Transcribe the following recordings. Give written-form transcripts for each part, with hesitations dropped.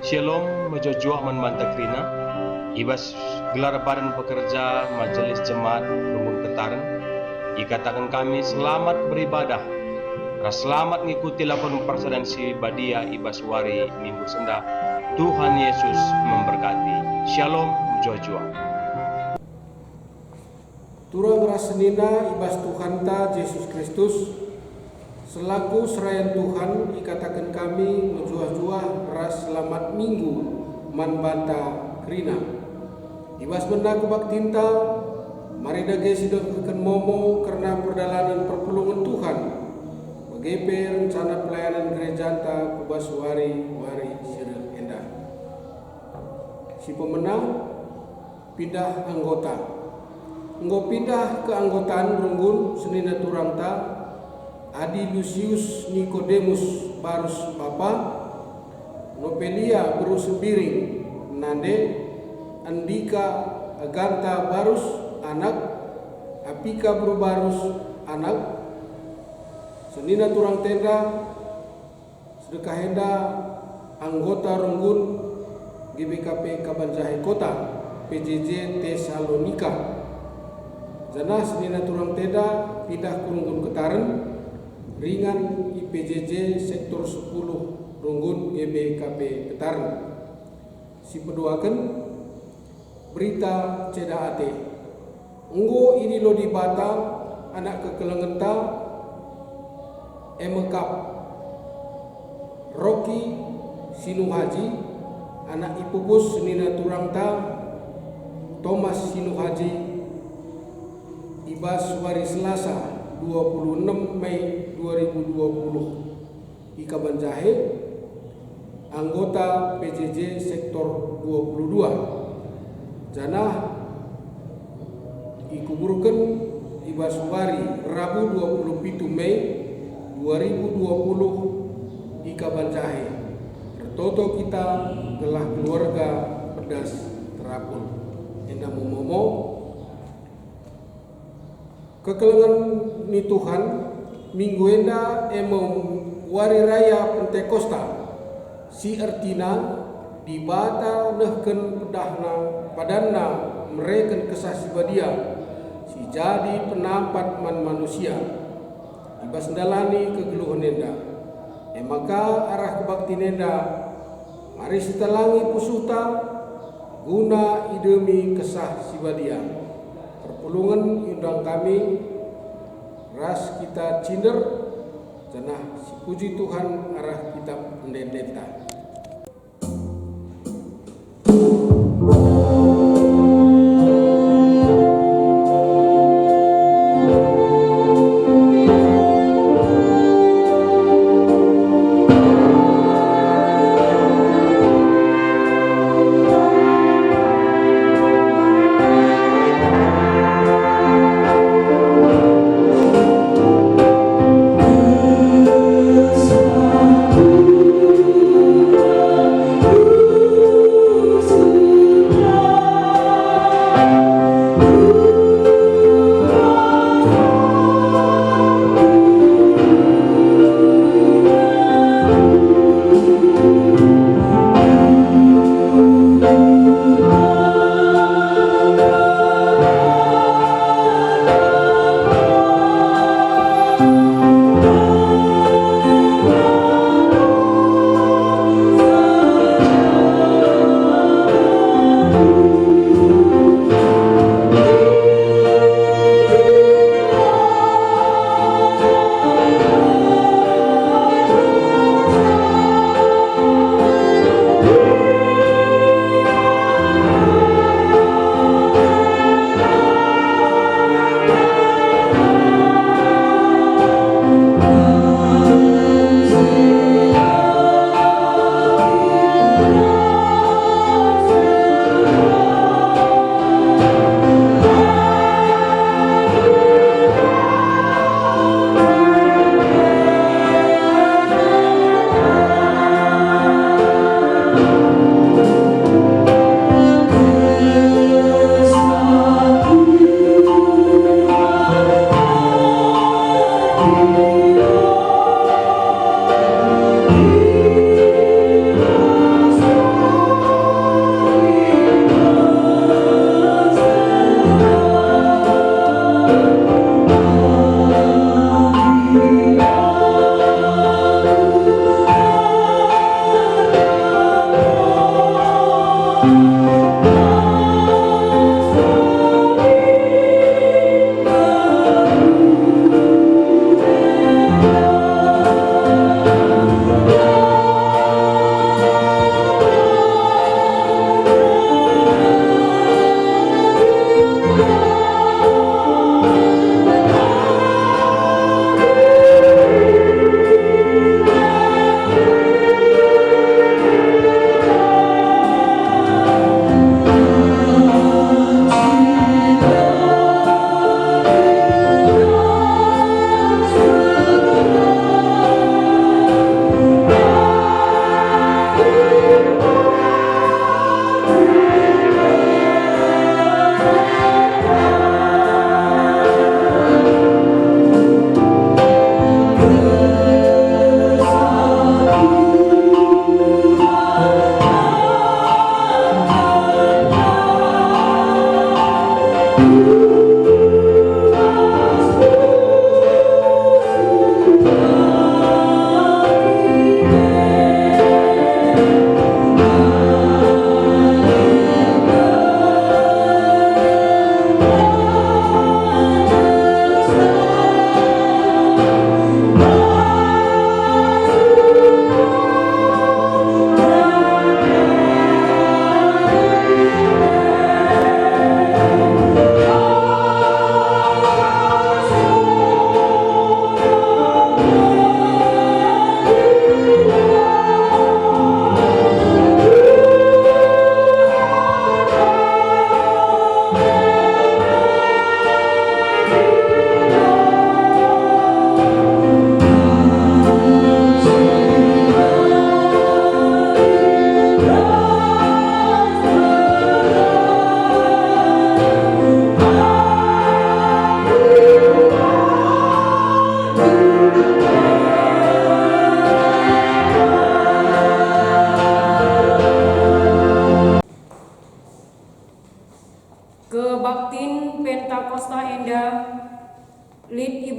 Shalom mejojua manmanta krina ibas gelar badan pekerja majelis jemaat Rumbun Ketaran ikatakan kami selamat beribadah selamat ngikuti lakon persadansi badia ibas wari minggu senda. Tuhan Yesus memberkati. Shalom mejojua. Turang rasenina ibas Tuhan ta Yesus Kristus selaku serayan Tuhan ikatakan kami menjuah-juah ras selamat minggu manbanta krina ibas mendaku baktinta mari dage sidokkan momo karena perdalanan perpulungan Tuhan bagai rencana pelayanan gereja ta kubas wari siril endah si pemenang pindah anggota pindah ke anggotaan Runggun senina turang ta Adi Lucius Nicodemus Barus Bapa Nopelia Berus Biring Nande Andika Aganta Barus anak Apika Barus anak senina turang tenda sedekah henda anggota Runggun GBKP Kabanjahe Kota PJJ Tesalonika Jana senina turang tenda pindah ke Runggun Ketaran ringan IPJJ sektor 10 Runggun GBKP Ketaran si peduakan berita ceda ate enggo ini lo di Bata anak kekelengenta emekap Rocky Sinuhaji anak ipubus senina turang ta Thomas Sinuhaji ibas wari Selasa 26 Mei 2020 Ikabanjahe anggota PJJ sektor 22 janah ikuburkan ibas wari Rabu 27 Mei 2020 Ikabanjahe tertoto kita telah keluarga pedas terapun endah momo kekelengan ni Tuhan minggu enda wari raya Pentekosta si artina di bata nehken pedahna padanna mereken kesah badia si jadi penampat man manusia ibas ndalani kegeluhan enda maka arah kebakti nenda mari sitalangi pusuta guna idemi kesah sibadia perpulungan undang kami ras kita cinder janah si puji Tuhan arah kita mendendeta.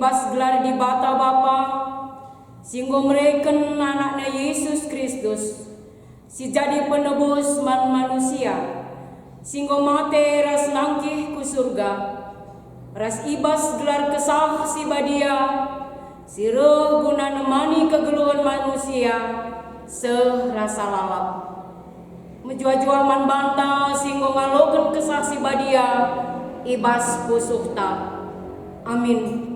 ibas gelar di bata Bapa, singgo mereken anaknya Yesus Kristus, si jadi penebus manusia, singgo mate ras nangkih ku surga, ras ibas gelar kesah si badia, sireh guna nemani kegeluhan manusia, serasa lalap. Menjua-jua man banta singgo ngaloken kesah si badia, ibas pusukta. Amin.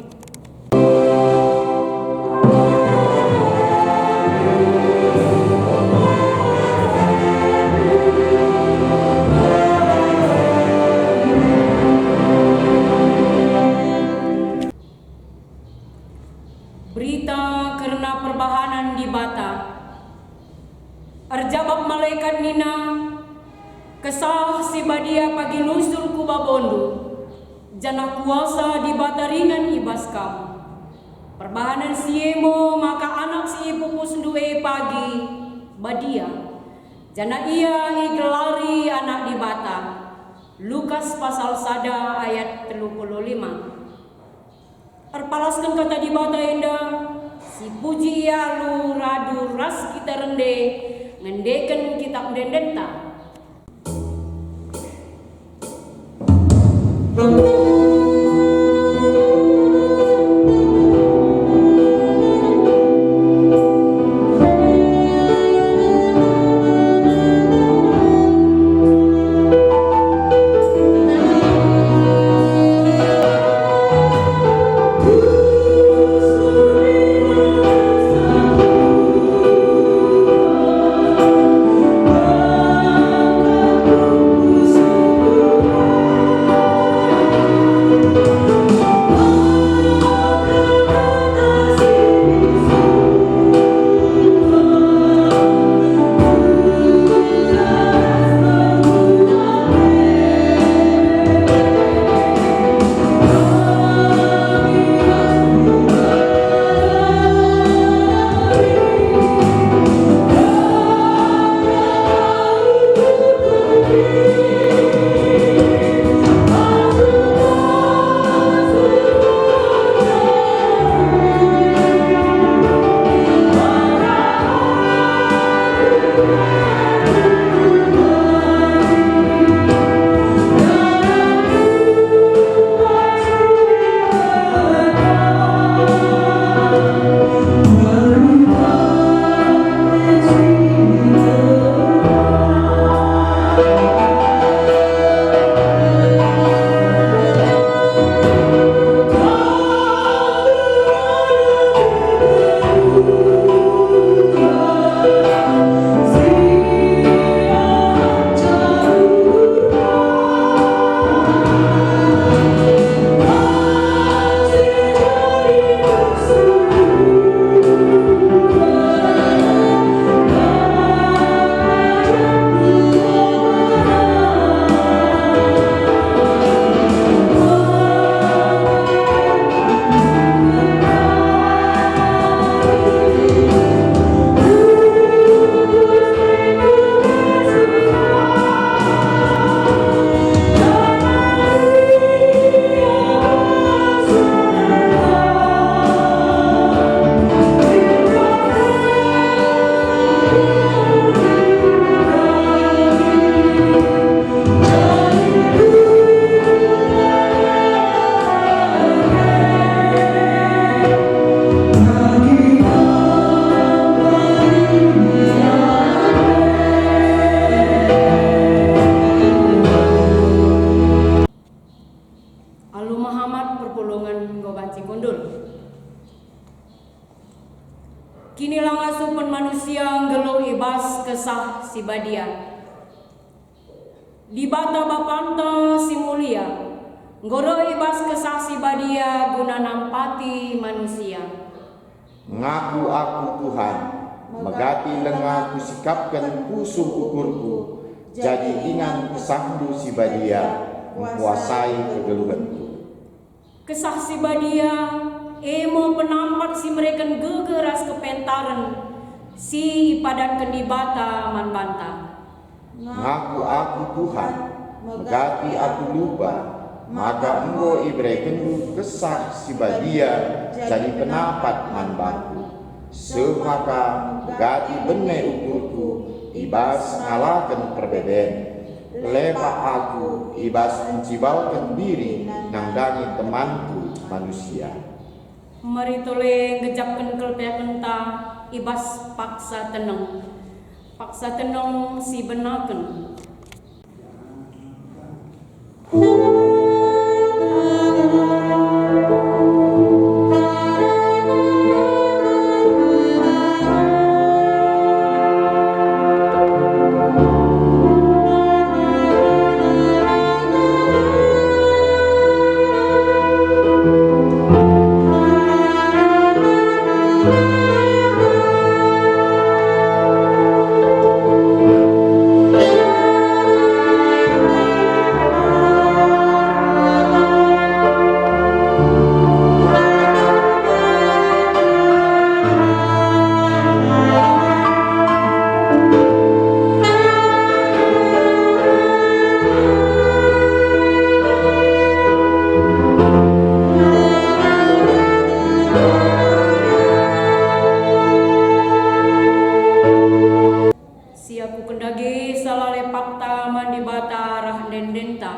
Berita karena perbahanan di Bata. Arjabab malaikat nina, kesah si badia pagi nusul ku babondu, jana kuasa di Bata ringan ibas kamu. Perbahanan siemo maka anak si pupus duwe pagi badia, jana ia igelari anak di Bata. Lukas pasal 1 ayat 35. Arpalaskan kata di Bata indah, si puji ia lu radu ras kita rende, ngendeken kitab dendenta. Kini langasupan manusia nggeluh ibas kesah si badia. Di Bata Bapanta si mulia, nggoro ibas kesah si badia guna nampati manusia. Ngaku aku Tuhan, megati lengaku sikapkan pusung ukurku, jadi ingan kesahmu si badia, menguasai kegeluhanku. Kesah si badia, emo penampat si mereka gegeras kepentaran, si padan kendibata manbanta. Ngaku aku Tuhan, megati aku lupa, maka engkau ibreken kesah si badia jadi pendapat man baku. Semaka gati bene ukurku ibas ngalakan perbedaan. Lepa aku ibas mencibalkan diri nangdangi temanku manusia. Mari toleng gejapkan kelpiakan ta ibas paksa tenang. Paksa tenang si benaken. Siaku kendagi salale pakta mandi bata rah dendenta.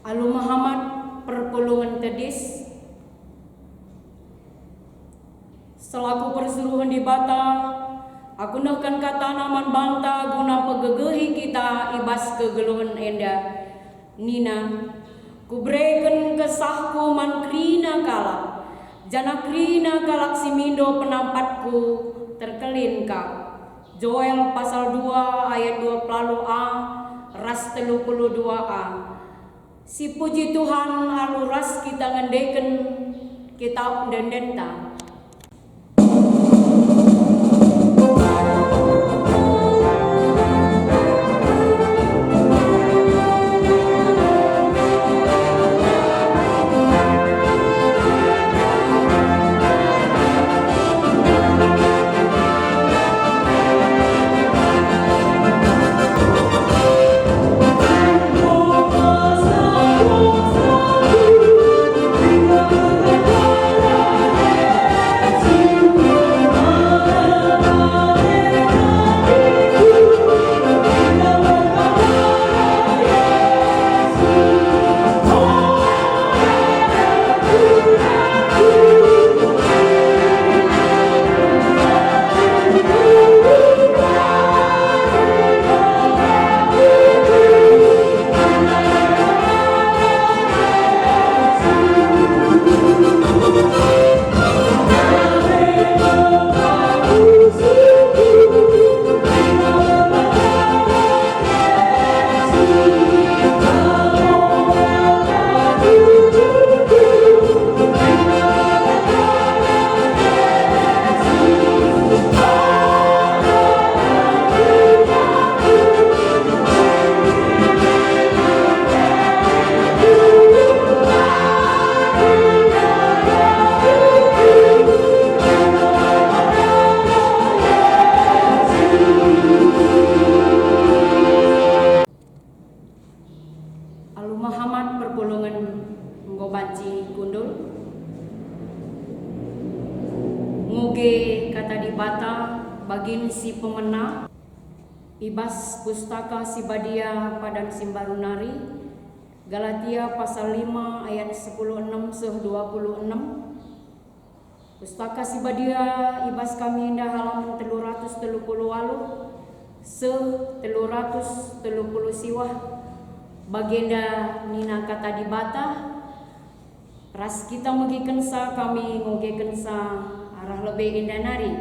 Alu Muhammad perpulungan tedis selaku persuruhan di bata aku nahkan kata naman banta guna pegegehi kita ibas kegeluhan enda nina kubreken kesahku man krina kalak jana krina kalak simindo penampatku terkelin ka Joel pasal 2 ayat 20a ras 32a. Si puji Tuhan aluras kita ngendeken kitab dendenta. ngoge kata di bata bagin si pemena ibas pustaka si badia padan simbarunari Galatia pasal 5 ayat 16-26. Pustaka si badia ibas kami indah halaman 338 330 siwah bagenda nina kata di bata ras kita megi kensa kami ngoge kensa arah lebih indah nari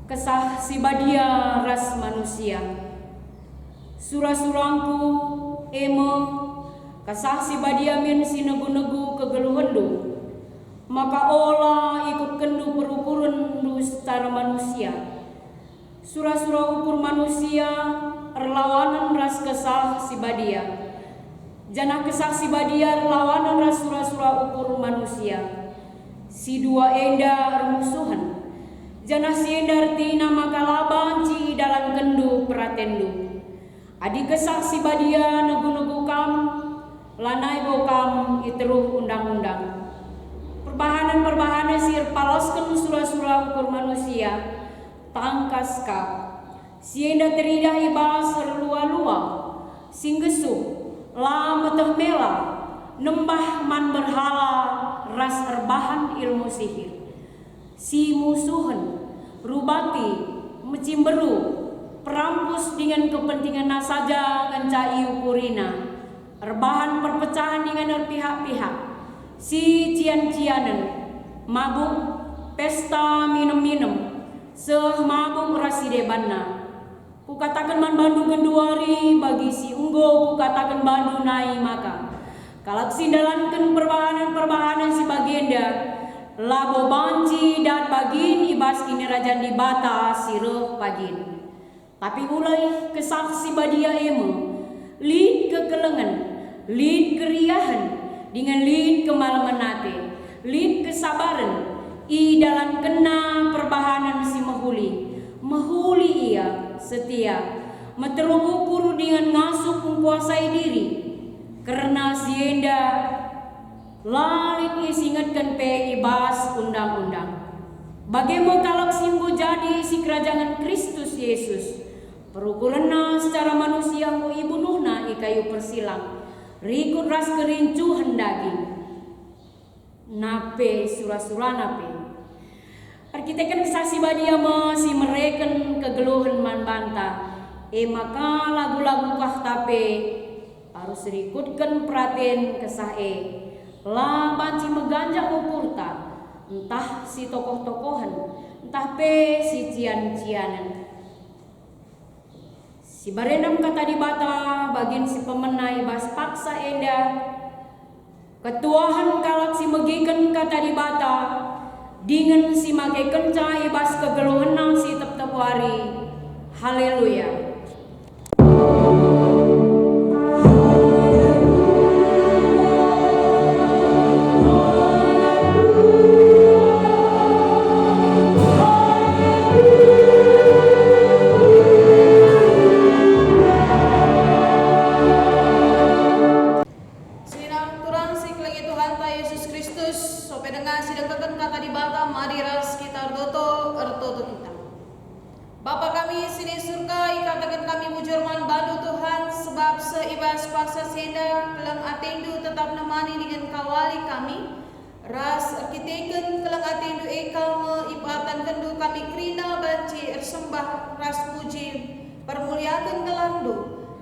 kesah si badia ras manusia surah-surangku emo kesah si badia min si negu-negu kegeluhendu maka olah ikut kendu perukuran du secara manusia surah-surah ukur manusia relawanan ras kesah si badia jana kesah si badia relawanan ras surah-surah ukur manusia si dua enda remusuhan jana si enda artina maka labanci dalam kendu peratendu adi kesah si badia negu-negu kam lanai bokam iteruh undang-undang perbahanan sir paloskan surah-surah ukur manusia tangkas kap sienda teridah ibas lua-lua singgesu la meteh mela nembah man berhala ras erbahan ilmu sihir si musuhan rubati mecimberu perampus dengan kepentingan saja ngencai ukurina erbahan perpecahan dengan pihak-pihak si cian-cianen mabuk pesta minum-minum seh mabuk rasidebanna ku katakan man bandu genduari bagi si unggo ku katakan bandu nai maka kalak sindalankan perbahanan si bagenda labo banci dan bagin ibas kini rajan di bata sireh pagin tapi mulai kesah si badia emo lid kekelengan lid keriahan dengan lid kemalaman nate, lid kesabaran, i dalam kena perbahanan si mahuli ia setia, meterukur dengan ngasuh menguasai diri, karena sienda lalit isingatkan pe ibas undang-undang. Bagaimana kalau singgu jadi si kerajaan Kristus Yesus, perukurana secara manusia mu ibu nuhna i kayu persilang. Rikut ras kerincuhan daging nape surah-surah nape arkitekan saksi badia masih mereken kegeluhan man banta maka lagu-lagu kah tape harus rikutkan perhatian kesah la banci meganjak ukurta entah si tokoh-tokohan entah pe si cian-cianan si barendam kata di bata bagin si pemenai bas paksa enda ketuahan kalak si megikan kata di bata dengan si make kenca ibas kegeluhenang si tep-tep wari haleluya. Bapa kami sini surga, ikatakan kami mujurman bandu Tuhan, sebab seibas paksa senda kelang atendu tetap nemani dengan kawali kami. Ras arkiteken kelang atendu ekal meibatan kendu kami krina banci ersembah ras puji permuliakan gelandu.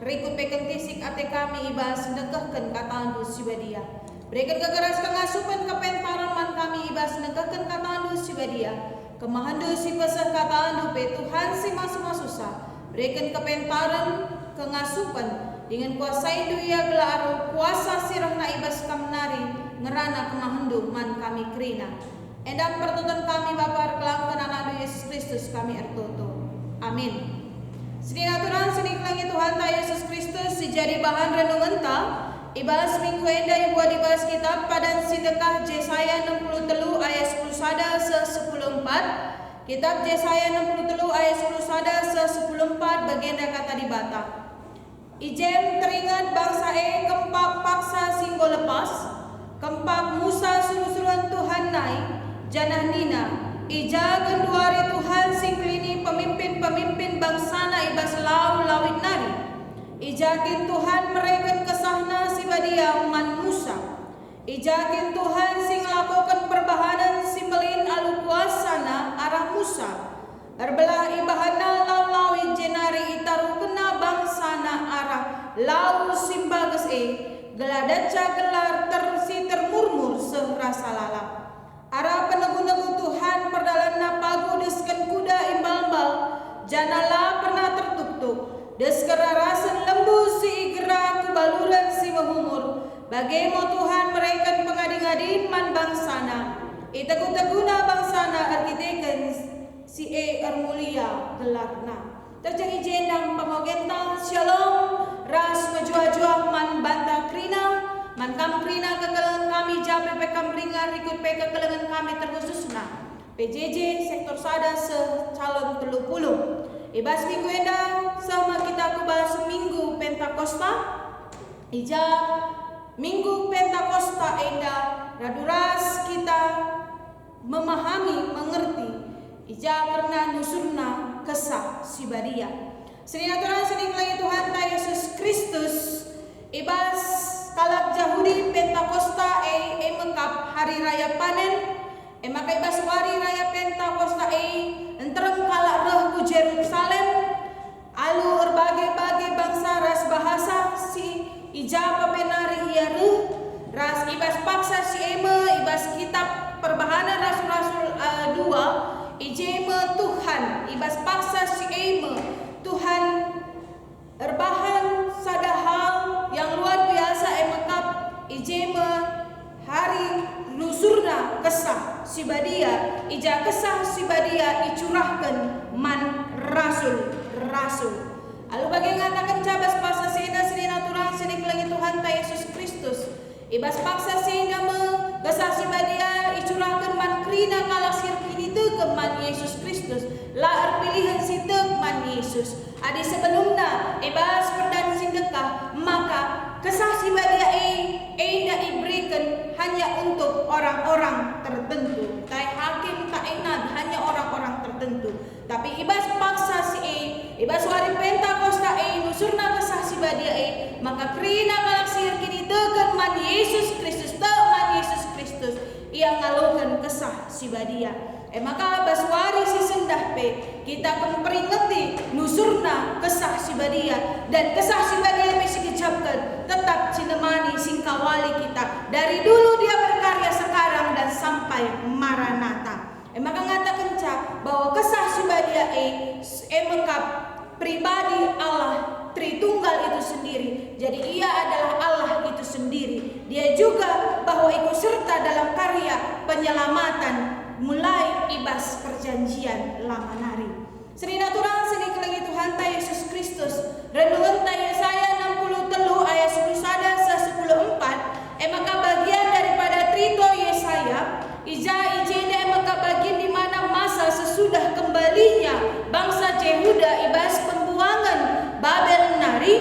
Rikut peken tisik ate kami ibas negahkan katandu sibadia. Berikan kegeras kengasupan kepentaran man kami ibas negahkan katandu sibadia. Kemahandu si pesah kataan dupe Tuhan si masu susah berikan kepentaran kengasupan dengan kuasa itu ia gelar kuasa sirah na ibas kamnari ngerana kemahandu man kami krina endang pertutan kami Bapa kelangkan anak Yesus Kristus kami ertoto amin. Sini aturan sini kelangi Tuhan ta Yesus Kristus si jadi bahan renungan ta ibas minggu enda yang buat dibahas kitab pada sidekah Yesaya 63 ayat 10 sada se 10:4 kitab Yesaya 63 ayat 10 sada se 10:4 bagian kata di bata ijem teringat bangsa kempak paksa singgo lepas kempak Musa suruh-suruhan Tuhan naik janah nina ija genduari Tuhan sing klini pemimpin-pemimpin bangsana ibas lau lawit nari ijakin Tuhan mereka kesahna si badia man Musa ijakin Tuhan sing lakukan perbahanan si melin alu kuasana arah Musa erbelah ibahana lau lawit jenari itaru kena bangsana arah lau simbages geladaca gelar termurmur serasa lalap arah penegu-negu Tuhan perdalana pagu desken kuda imbal-bal janala pernah tertuk-tuk deskerarasan lembu si igera kebaluran si mahumur bagemo Tuhan mereka pengading-ading man bangsana itegu-teguna bangsana arkiteken si ermulia gelarna terjadi jenang pamogenta shalom ras majua-jua man banta krina man kam krina kekelengan kami jape pekam ringar ikut peka kekelengan kami terkhususna PJJ sektor sada secalon 30 ibas minggu eda sama kita kebal seminggu Pentakosta ija minggu Pentakosta eda raduras kita memahami mengerti ija karena nusurna kesah si badia seni natural seni kelai Tuhan ta Yesus Kristus ibas kalak Yahudi Pentakosta mengkap hari raya panen maka ibas wari raya Pentakosta entereng kalak reh ku Jerusalem alu berbagai-bagai bangsa ras bahasa si ija papenari hiaru ras ibas paksa si ibas kitab perbahanan rasul-rasul 2 ijeme Tuhan ibas paksa si Tuhan erbahan sada hal yang luar biasa mekap ijeme hari lusurna kesah si badia ija kesah si badia icurahkan man rasul lalu bagaimana ngatakan cabas paksa sehingga seni natural seni kelangi Tuhan ta Yesus Kristus ibas paksa sehingga kesah si badia icurahkan man krina kalasir kini ke man Yesus Kristus la pilihan si man Yesus adi sebelumnya ibas perdan sing dekah maka kesah si badia ida diberikan hanya untuk orang-orang tertentu tai hakim tak inat hanya orang-orang tertentu tapi ibas paksa si ibas wari Pentakosta nusurna kesah si badia maka krina kalasir kini tekan man Yesus Kristus man Yesus Kristus ia ngalukan kesah si badia maka baswari si sendah kita memperingati nusurna kesah si badia dan kesah si badia mesti dicapkan tetap cinemani singkawali kita dari dulu dia berkarya sekarang dan sampai Maranatha maka ngatakan bahwa kesah si badia mengkap pribadi Allah Tritunggal itu sendiri jadi ia adalah Allah itu sendiri dia juga bahwa ikut serta dalam karya penyelamatan mulai ibas perjanjian lama nari seni natural seni kelangi Tuhan ta Yesus Kristus renungan ta Yesaya 63 ayat 10 sada 10:4 maka bagian daripada trito Yesaya ijeda maka bagian di mana masa sesudah kembalinya bangsa Yehuda ibas pembuangan Babel nari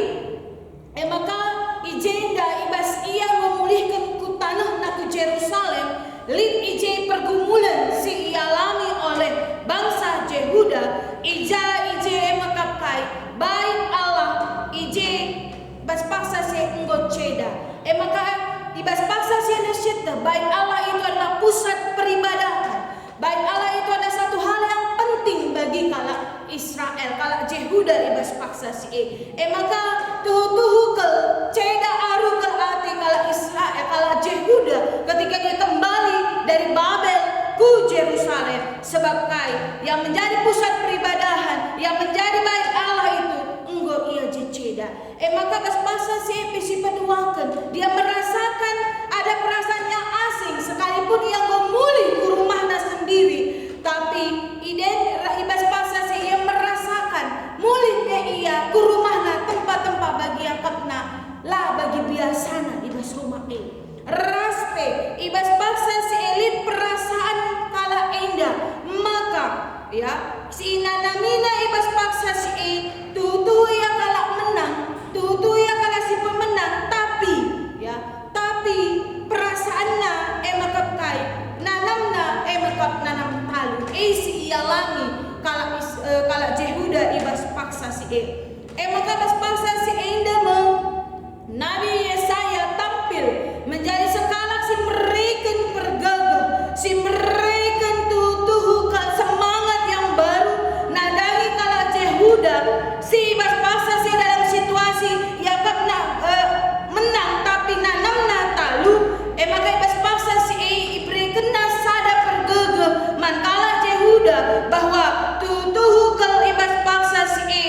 maka ijeda ibas ia memulihkan ku tanah naku Jerusalem lid ije pergumulan si ialami oleh bangsa Yehuda ije makapai baik Allah ije bas paksa si enggot ceda maka ibas paksa si nasyita baik Allah itu adalah pusat peribadatan baik Allah itu ada satu hal yang penting bagi kalak Israel kalak Yehuda ibas paksa si maka tuhu kel ceda aru kel ati kalak Israel kalak Yehuda ketika dia kembali dari Babel ku Jerusalem sebab kai yang menjadi pusat peribadahan yang menjadi baik Allah itu enggo ia jeceda maka kaspasa si peduakan dia merasakan ada perasaan yang asing sekalipun ia memulih ke rumahnya sendiri tapi ibas pasa si ia merasakan mulihnya ia ke rumahnya tempat-tempat bagi yang kena lah bagi biasana ibas rumah raspe ibas paksa si elit perasaan kala indah maka ya si nanamina ibas paksa si tutu ya kala menang tutu ya kala si pemenang tapi perasaannya maka kai nanam kap nanam talu si ialami kala Jehuda ibas paksa si maka bas paksa si enda Nabi Yesaya tampil menjadi sekalak si mereka pergagah, si mereka tuh semangat yang baru nadagi kala Jehuda si ibas paksa si dalam situasi yang menang tapi nanam natalu maka ibas paksa si ibre kena sada pergagah mankala Jehuda bahwa tuh kal ibas paksa si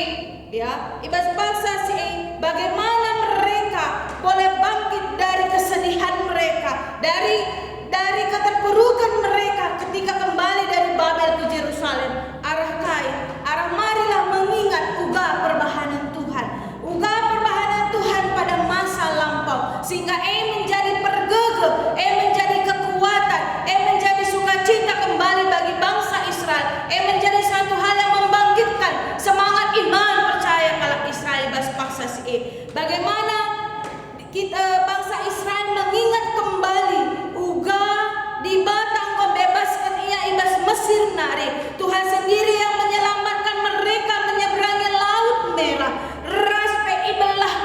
ibas paksa si bagaimana mereka boleh bangkit dari kesedihan mereka, dari keterpurukan mereka ketika kembali dari Babel ke Yerusalem. Arah marilah mengingat perbahanan Tuhan pada masa lampau, sehingga menjadi pergagah, menjadi kekuatan, menjadi sukacita kembali bagi bangsa Israel, menjadi satu hal yang membangkitkan semangat iman percaya kalau Israel bas paksa si bagaimana kita bangsa Israel mengingat kembali di batang membebaskan ia ibas Mesir nari. Tuhan sendiri yang menyelamatkan mereka menyeberangi Laut Merah. Raspe ibelah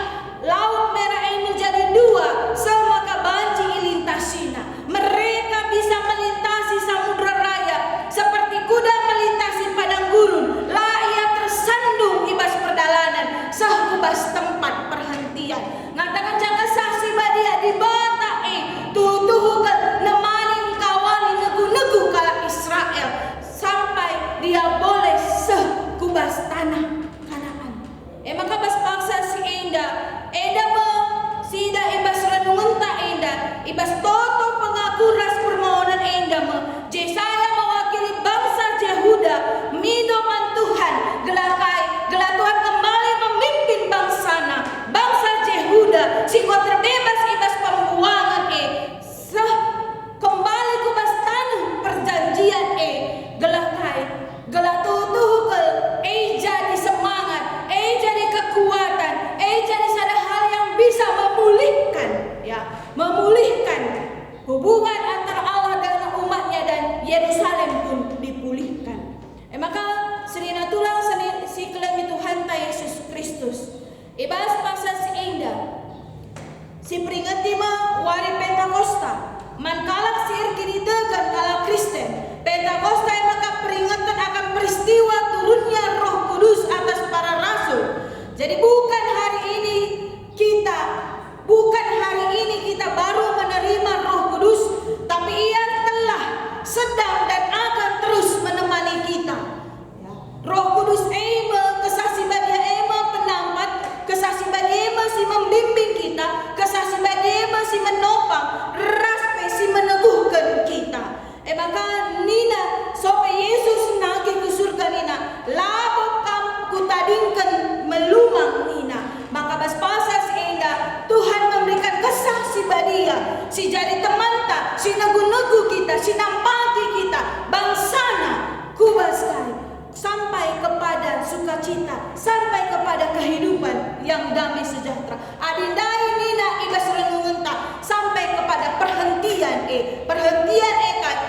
Laut Merah ini menjadi dua, semaka banci ilintasina. Mereka bisa melintasi Samudra Raya seperti kuda melintasi padang gurun. Lah ia tersandung ibas perjalanan, sahubas tempat perhentian. Ngatakan jangan saksi badia di bata tuh nemani kawali negu kala Israel sampai dia boleh sekubas tanah Kanaan. Maka bas paksa si enda sida ibas renungan ta enda ibas toto pengaku ras permohonan enda Yesaya mewakili bangsa Yehuda minuman Tuhan gelar Tuhan kembali memimpin bangsa Yehuda sehingga terbebas ibas pembuangan kembali ke bas tanah perjanjian gelar tutuhkel jadi semangat jadi kekuatan jadi sada hal yang bisa memulihkan hubungan antara Allah dengan umatnya dan Yerusalem pun dipulihkan. Maka senina tulang si kelemi Tuhan ta Yesus Kristus ibas paksa si indah si peringati wari Pentakosta mankalak si kini degan kala Kristen Pentakosta maka peringatan akan peristiwa turunnya Roh Kudus atas para rasul. Jadi bukan hari ini kita baru menerima Roh Kudus, tapi ia telah sedang dan akan terus menemani kita. Roh Kudus kesasi badia penampat, kesasi badia si membimbing kita, kesasi badia si menopang, raspe si meneguhkan kita. Maka nina sope Yesus nagi ke surga nina, labok kam kutadingkan melumang nina. Maka bas pasas indah Tuhan memberikan kesah si badia, si jadi temanta, si negu-negu kita, si nampati kita, bangsana kubaskai sampai kepada sukacita, sampai kepada kehidupan yang damai sejahtera. Adindai nina ibas renungunta sampai kepada perhentian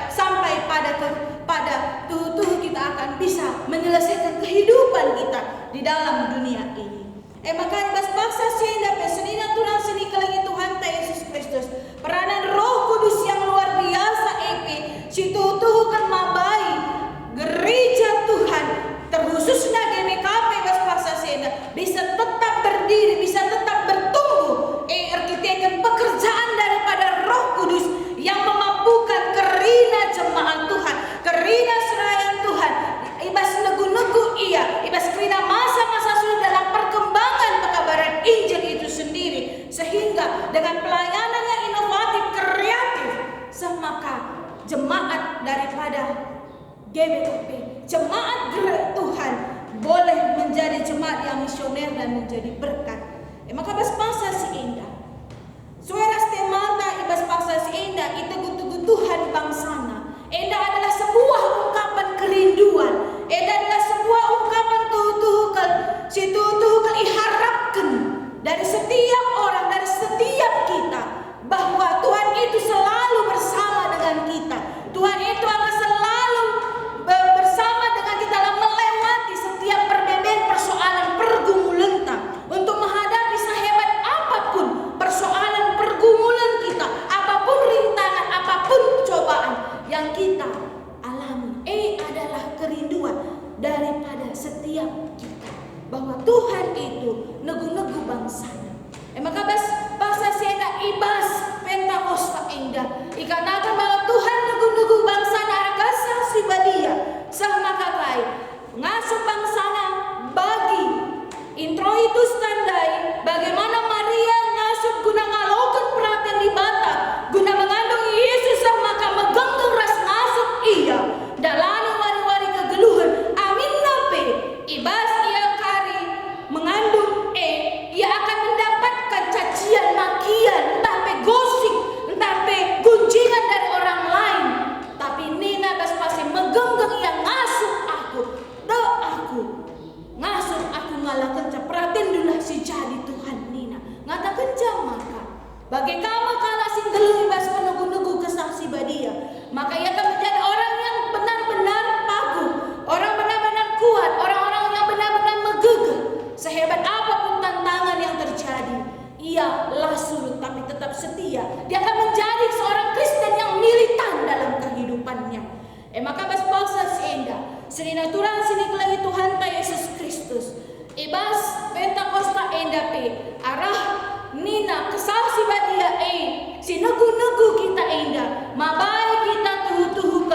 sampai pada tuh kita akan bisa menyelesaikan kehidupan kita di dalam dunia ini. Maka ibas paksa senda pesenina tulang seni kelengi Tuhan ta Yesus Kristus peranan Roh Kudus yang luar biasa si tuh kan mabai gereja Tuhan terkhususnya GMKP ibas paksa senda bisa tetap berdiri, bisa tetap bertumbuh artikan pekerjaan daripada Roh Kudus yang memampukan kerina jemaat Tuhan, kerina serayan Tuhan ibas negu-negu ibas kerina masa-masa sudah dalam perkembangan pekabaran Injil itu sendiri, sehingga dengan pelayanan yang inovatif, kreatif, semaka jemaat daripada GBKP, jemaat Tuhan boleh menjadi jemaat yang misioner dan menjadi berkat. Maka bas paksa si indah suara stemata ibas paksa si indah itu gutu Tuhan bangsana. Enda adalah sebuah ungkapan kerinduan. Enda adalah sebuah ungkapan si tutuhkan iharapkan dari setiap orang, dari setiap kita bahwa Tuhan itu selalu bersama dengan kita. Tuhan itu akan selalu Bagi kamu kala sing gelu ibas penugu-nugu kesah si badia, maka ia akan menjadi orang yang benar-benar paguh, orang benar-benar kuat, orang-orang yang benar-benar megegeh. Sehebat apapun tantangan yang terjadi, ia lah surut tapi tetap setia. Dia akan menjadi seorang Kristen yang militan dalam kehidupannya. Maka bas-basa sienda, senina turang sini kelangi Tuhan ta Yesus Kristus. Ibas Pentakosta enda pe arah nina kesah si badia sinegu-negu kita enda mabai kita tuhu-tuhu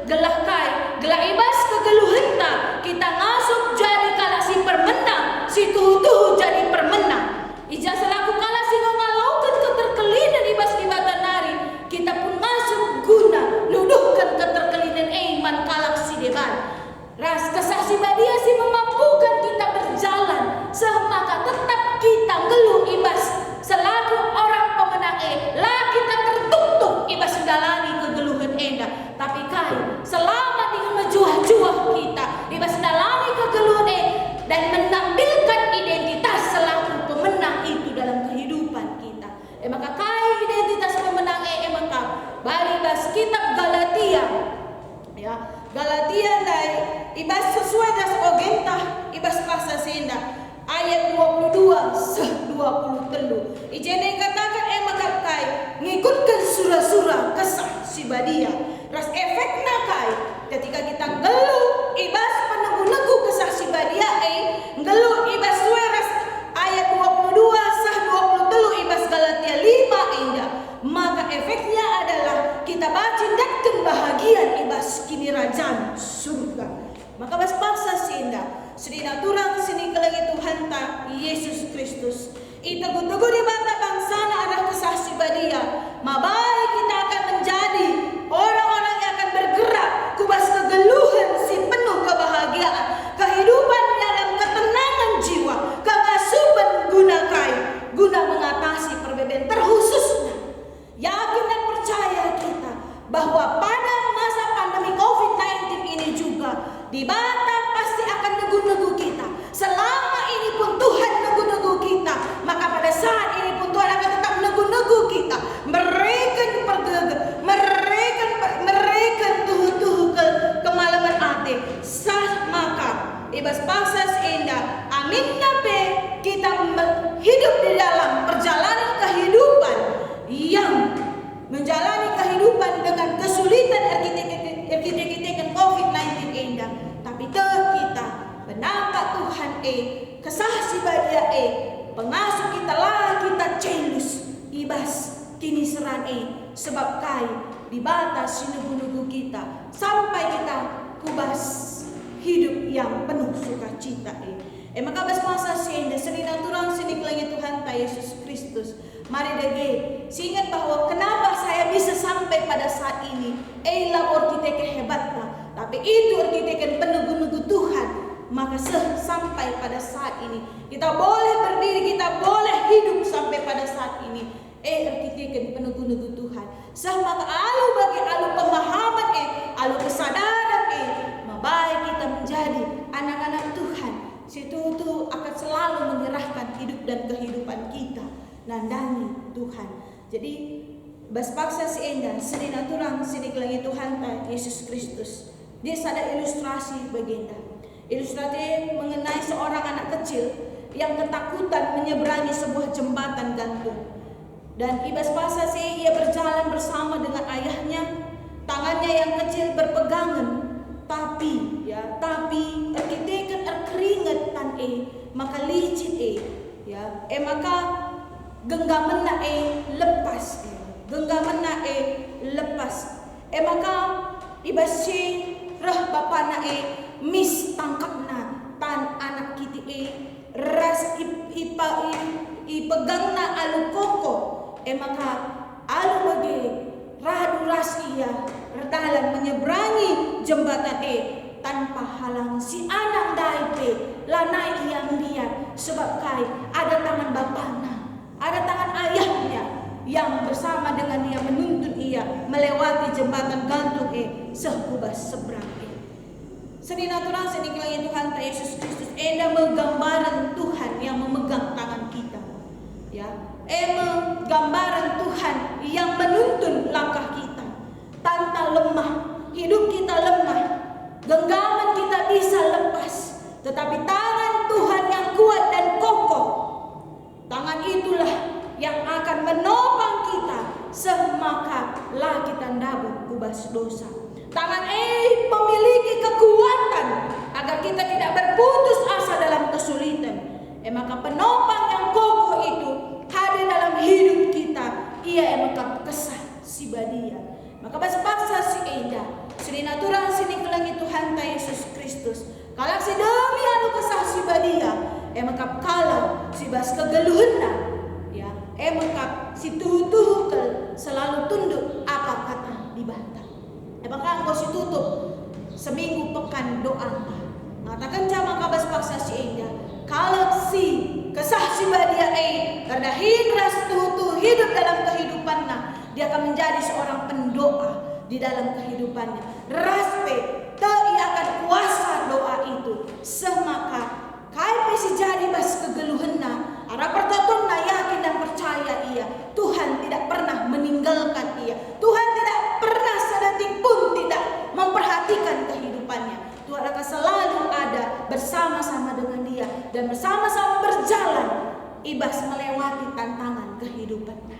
gelah kai gelah ibas kegeluhenta kita ngasup jadi kala si permenang si tuhu-tuhu jadi permenang ija selaku kala si ngalaukan keterkelinan ibas di batanari kita pun ngasup guna luduhkan keterkelinan iman kalak si deban ras kesah si badia si memampukan kita berjalan semaka tetap kita ngeluh ibas selaku orang pemenang lah kita tertutup ibas dalani kegeluhan enda tapi kai selama dengan menjuah-juah kita ibas dalani kegeluhan dan menampilkan identitas selaku pemenang itu dalam kehidupan kita maka kai identitas pemenang maka bali bas kitab Galatia ya Galatia dai ibas sesuai das ogentah ibas pasal senda ayat 22 23 ijene katakan maka kai ngikutkan surah-surah kesah si badia ras efekna kai ketika kita geluh ibas penegu-negu kesah si badia geluh ibas sueras ayat 22 sah 23 ibas Galatia 5 indah maka efeknya adalah kita bacindatkan bahagian ibas kini rajaan surga maka bas paksa sinda sedina turang sini kelangi Tuhan ta Yesus Kristus iteguh-teguh di mata bangsana arah kesah si badia mabai kita akan menjadi orang-orang yang akan bergerak kubas kegeluhan si penuh kebahagiaan kehidupan dalam ketenangan jiwa kekasupan guna kai guna mengatasi perbedaan terkhususnya yakin dan percaya kita bahwa pada masa pandemi COVID-19 ini juga di Batam pasti akan negu-negu kita. Selama ini pun Tuhan negu-negu kita, maka pada saat ini pun Tuhan akan tetap negu-negu kita. Mereka pergege, mereka tuhu-tuhu kemalaman hati. Sah maka ibas pasas indah. Amin nabe kita hidup di dalam perjalanan kehidupan yang menjalani kehidupan dengan kesulitan arkitek COVID-19 indah tapi kita menampak Tuhan kesah si badia pengasuh kita lah kita celus ibas kini seran sebab kai di batas sinugu-nugu kita sampai kita kubas hidup yang penuh sukacita maka bas masa sienda senina turang sini kelangi Tuhan ta Yesus Kristus mari dege seingat bahwa kenapa saya bisa sampai pada saat ini labor kita kehebatnya tapi itu kita penegu-negu Tuhan maka sampai pada saat ini kita boleh berdiri kita boleh hidup sampai pada saat ini kita penegu-negu Tuhan sama alu bagi alu pemahaman alu kesadaran mabai kita menjadi anak-anak Tuhan situ akan selalu menyerahkan hidup dan kehidupan kita nandani Tuhan. Jadi bas paksa si enda senina turang sini kelangi Tuhan ta Yesus Kristus. Dia ada ilustrasi baginda. Ilustrasi mengenai seorang anak kecil yang ketakutan menyeberangi sebuah jembatan gantung. Dan ibas paksa si ia berjalan bersama dengan ayahnya, tangannya yang kecil berpegangan. Tapi erkitekan erkeringat tan maka licin ya maka genggaman na lepas genggaman na lepas maka ibasi rah bapa na mis tangkap na tan anak kiti ras ipegang na alu koko maka alu bagi radu ras iya dalam menyeberangi jembatan tanpa halang si anak daipe lanai yang dia sebab kai ada tangan bapaknya ada tangan ayahnya yang bersama dengan dia menuntun ia melewati jembatan gantung sehubas seberang senina turang seniklangi Tuhan Yesus Kristus enda menggambaran Tuhan yang memegang tangan kita ya gambaran Tuhan yang menuntun langkah kita. Tanpa lemah, hidup kita lemah, genggaman kita bisa lepas, tetapi tangan Tuhan yang kuat dan kokoh, tangan itulah yang akan menopang kita semakalah kita ndabut kubas dosa. Tangan memiliki kekuatan agar kita tidak berputus asa dalam kesulitan. Maka penopang yang kokoh itu hadir dalam hidup kita. Ia maka kesah si badia. Maka paksa si enda sini natural sini kelangi Tuhan ta Yesus Kristus. Kalau si demi anu kesah si badia, maka kalau si bas kegeluhna, ya, maka si tuhu selalu tunduk apa kata dibantah. Maka engkau si tutup seminggu pekan doa. Mengatakan jama kabas paksa si enda. Kalau si kesah si badia terdahin ras tuhu hidup dalam kehidupannya, dia akan menjadi seorang pendoa di dalam kehidupannya. Raspe ia akan kuasa doa itu semaka kai si jadi bas kegeluhena ada pertotonna yakin dan percaya ia Tuhan tidak pernah meninggalkan ia. Tuhan tidak pernah sedetik pun tidak memperhatikan kehidupannya. Tuhan akan selalu ada bersama-sama dengan dia dan bersama-sama berjalan ibas melewati tantangan kehidupannya.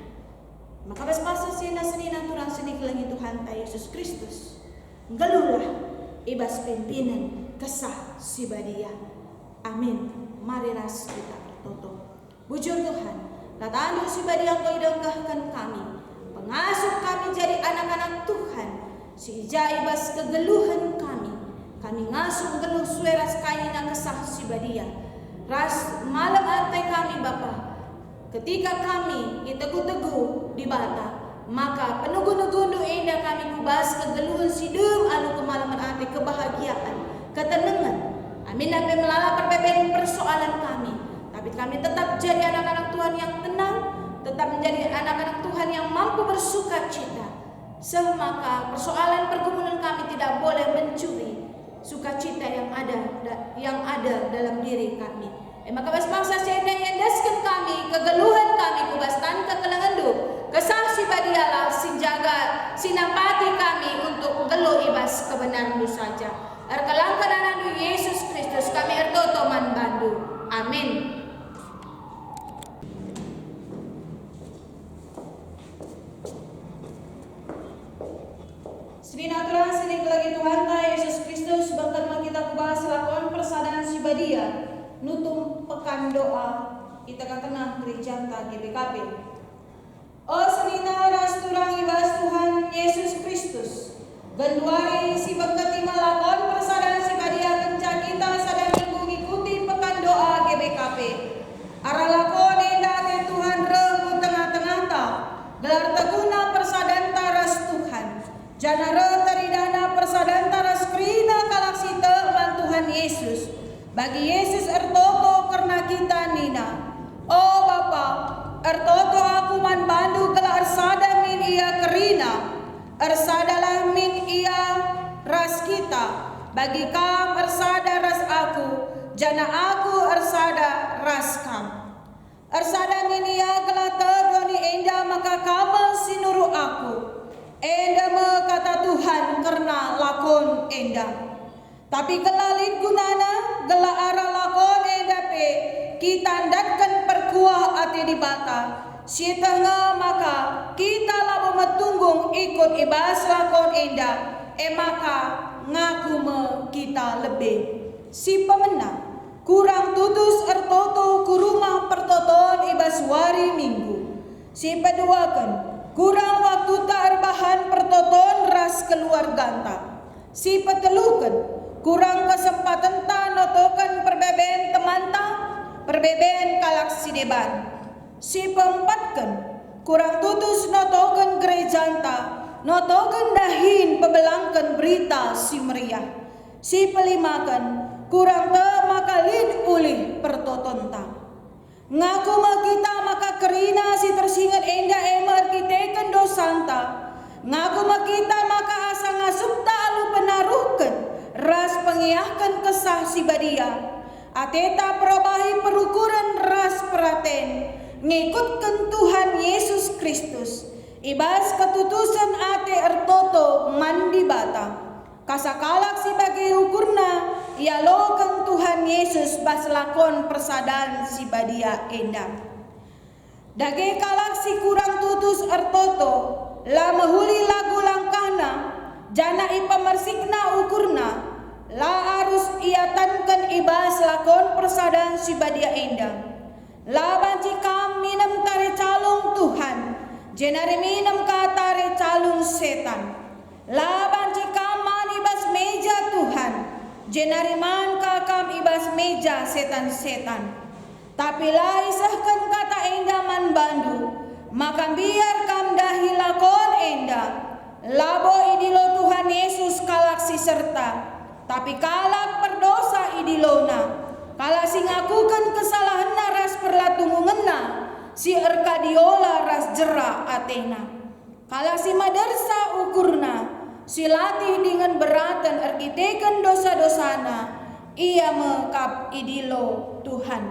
Maka bas sina senina turang seni kelangi Tuhan ta Yesus Kristus. Gelulah ibas pimpinan kesah si badia. Amin. Mari ras kita bertoto. Bujur Tuhan, lataan si badia kau idonggahkan kami. Pengasuh kami jadi anak-anak Tuhan. Si ibas kegeluhan kami. Kami ngasuh geluh sueras kaina kesah si badia. Ras malam ate kami Bapa. Ketika kami ditegu-tegu di bata, maka penugu-nugundu indah kami kubas kegeluhan sidum anu kemalaman ate kebahagiaan, ketenangan. Amin sampai melala perbedaan persoalan kami. Tapi kami tetap jadi anak-anak Tuhan yang tenang, tetap menjadi anak-anak Tuhan yang mampu bersuka cita. Semaka persoalan pergumulan kami tidak boleh mencuri sukacita yang ada dalam diri kami. Maka bangsa senda yang daskan kami, kegeluhan kami kubas tan kekelangandu, kesah si badialah sinjaga sinapati kami untuk geluh ibas kebenaran itu saja. Erkelangkan anandu Yesus Kristus kami ertoto man bandu. Amin. Sri natural sini lagi Tuhan ta Yesus Kristus bahkan kita kubahas lakon persadaran si badia. Nutum pekan doa kita kena gereja ta GBKP. Oh senina ras turang ibas Tuhan Yesus Kristus. Genduari si beketi melakon persadaran si badia kencang kita sadar minggu ngikuti pekan doa GBKP. Arah lakon enda te Tuhan regu tengah-tengah ta. Gelar teguna persadaran taras Tuhan. Janara taridana persadaran taras krina kalaksita ban Tuhan Yesus. Bagi Yesus ertoto karena kita nina. Oh Bapa, ertoto aku man bandu kala ersada min ia kerina. Ersadalah min ia ras kita. Bagi kam ersada ras aku. Jana aku ersada ras kam. Ersada min ia kala tedoni enda maka kamu sinuru aku. Enda me kata Tuhan karena lakon enda. Tapi kelalit gunana gela arah lakon edape kita ndatkan perkuah ati di bata. Si tengah maka kita labo metunggung ikut ibas lakon enda. Maka ngaku me kita lebih. Si pemenang kurang tutus ertoto kurumah pertoton ibas wari minggu. Si peduakan kurang waktu tak erbahan pertoton ras keluar ganta. Si petelukan kurang kesempatan ta notokan perbeben teman ta, perbeben kalak si deban. Si peempatkan kurang tutus notokan gereja ta, notokan dahin pebelangkan berita si meriah. Si pelimakan kurang te maka lid ulih pertoton ta. Ngaku kita maka kerina si tersingat enda emer kiteken dosanta. Ngaku kita maka asa ngasup ta alu penaruhkan. Ras pengiahkan kesah si badia. Ateta perobahi perukuran ras peraten. ngikutkan Tuhan Yesus Kristus, ibas ketutusan ate ertoto mandi bata, kasakalak sebagai ukurna, ialokan Tuhan Yesus bas lakon persadaan si badia endah. Dage kalak si kurang tutus ertoto, la mahuli lagu langkahna, jana ipamarsikna ukurna, la arus iatankan ibas lakon persadaan si badia endah. La banci kam minam tare calung Tuhan, jenari minam ka tare calung setan. La banci kam man ibas meja Tuhan, jenari man ka kam ibas meja setan-setan. Tapi la isahkan kata endah man bandu, maka biar kam dahi lakon endah. Labo idilo Tuhan Yesus kalak si serta, tapi kalak perdosa idilona. Kalak si ngakukan kesalahan ras perlatungungenna, si erkadiola ras jera atena. Kalak si madersa ukurna, si latih dengan beratan erkiteken dosa-dosana, ia mekap idilo Tuhan.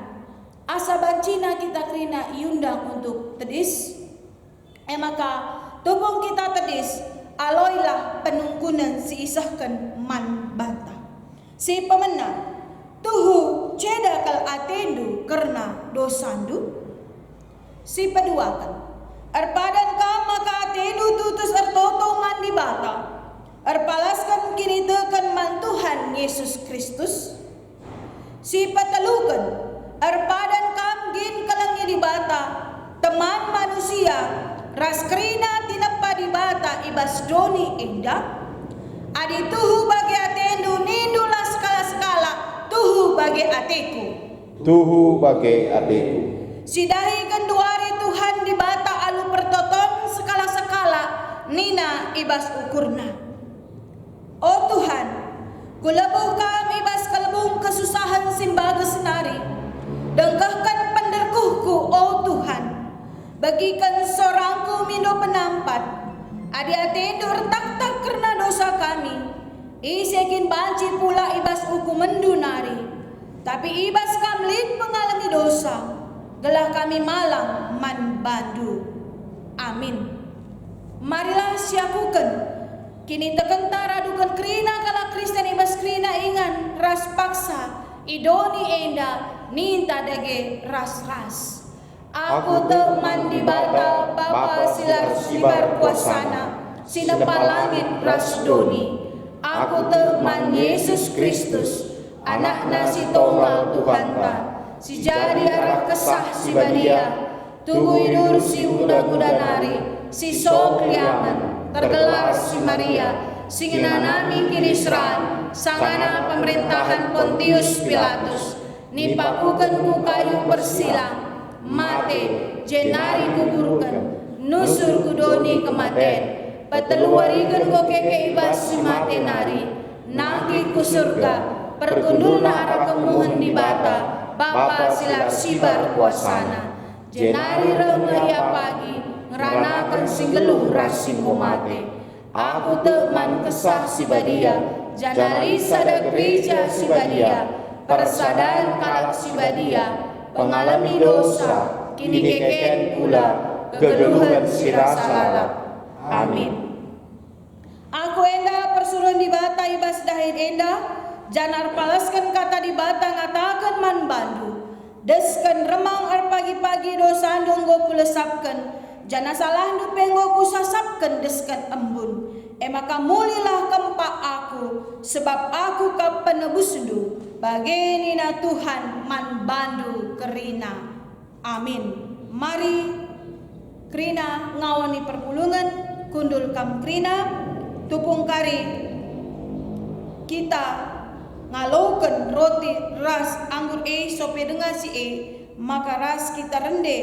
Asa bancina kita krina iundang untuk tedis, maka tupung kita tedis, aloilah penungkunan si isahkan man bata. Si pemenang, tuhu cedakal atendu karena dosandu. Si peduakan, erpadan kam maka atendu tutus ertoto man di bata, erpalaskan kini tekan man Tuhan Yesus Kristus. Si petelukan, erpadan kam gin kalangnya di bata, teman manusia, raskrina tinapa di bata ibas doni endah. Adi tuhu bagi atendu nindulah skala-skala, tuhu bagi ateku. Tuhu bagi ateku. Sidahi kenduari Tuhan di bata alu pertoton skala-skala, nina ibas ukurna. O Tuhan, kulebuh kami ibas kalebung kesusahan simbaga senari. Dengkahkan penderkuhku, oh Tuhan. Bagikan sorangku mindo penampat. Adi atendu retak-tak karena dosa kami. Isekin banci pula ibas uku mendunari. Tapi ibas kamlit mengalami dosa. Gelah kami malang man bandu. Amin. Marilah siakukan. Kini tekentara dukan krina kala Kristen ibas krina ingan ras paksa. Idoni enda ninta dege ras-ras. Aku teman di bata Bapa silar sibar kuasana, sinepa langit ras doni. Aku teman Yesus Kristus, anakna si tunggal Tuhan ta. Si jadi arah kesah si badia, tugu idur si muda-muda nari, si sok liaman, tergelar si Maria, si ngenanami kini seran, sangana pemerintahan Pontius Pilatus. Nipakukan ku kayu persilang, mate, jenari kuburukan, nusur kudoni kematen, peteluarikan ko keke ibas si mate nari, nangki ku surga, perkundulna arah kemuhan di bata, Bapa silar sibar kuasana, jenari rengeria pagi, ngeranakan singgeluh rasimu mate. Aku teman kesah si badia, janali sada gereja si badia, persadaan kalak si badia, pengalami dosa, kini keken pula, kegeluhan si rasa lalap. Amin. Aku enda persuruhan di bata ibas dahid enda, janar palaskan kata di bata ngatakan man bandu, deskan remang ar pagi-pagi dosa donggo kulesapkan, jana salah nu penggo kusasapkan deskan embun. Maka mulilah kempak aku, sebab aku ka penebusdu, bagenina Tuhan man bandu kerina. Amin. Mari krina ngawani perpulungan, kundul kam krina, tupung kari kita ngalaukan roti ras anggur sope dengan si maka ras kita rende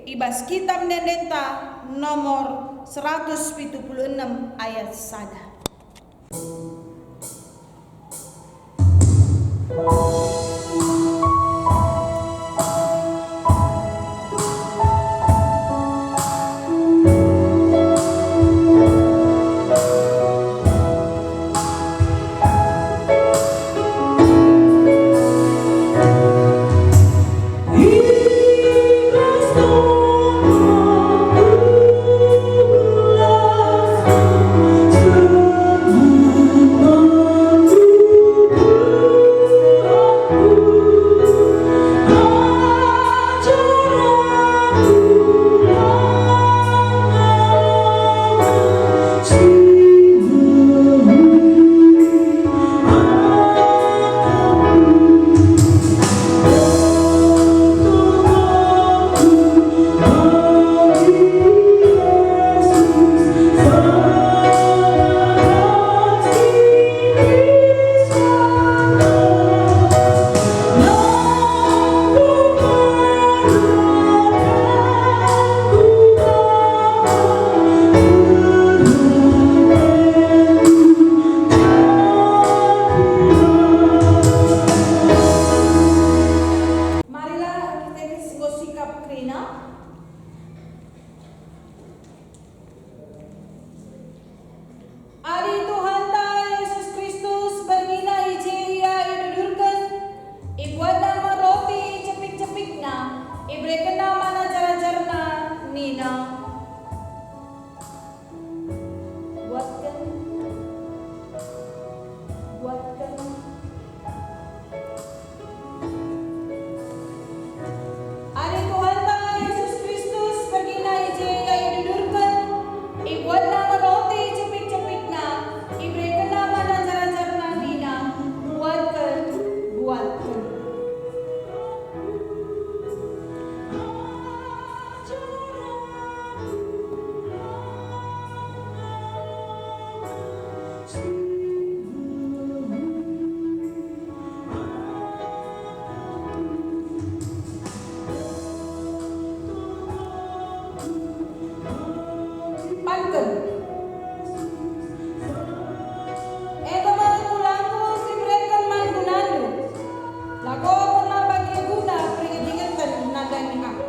ibas kitab dendenta nomor 176 ayat sada. Ibas Marilah kita bersikap kerina. Adi Tuhan ta Yesus Kristus bergina ije ia idudurkan, ibuat nama roti cepik-cepikna, ibrekan nama najar-najarna nina. Buatkan. Adi Tuhan ta Yesus Kristus bergina ije ia idudurkan, ibuat nama roti cepik-cepikna, ibrekan nama najar-najarna nina. Buatkan. Panken. Ego mangkulanku si mereka mangkunandu. Lago pernah bagi guna peringat-ingatkan nadani aku.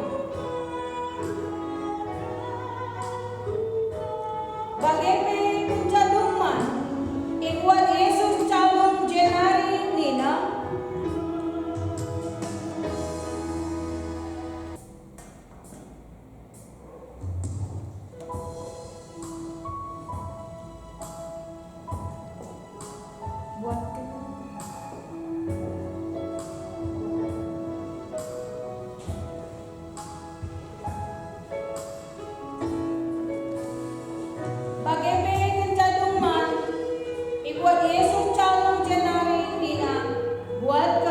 Bageme kuncaduman, ikuat Yesus calon jenari nina. Buatkan. Bageme kencaduman, ikuat Yesus calon jenari nina. Buatkan.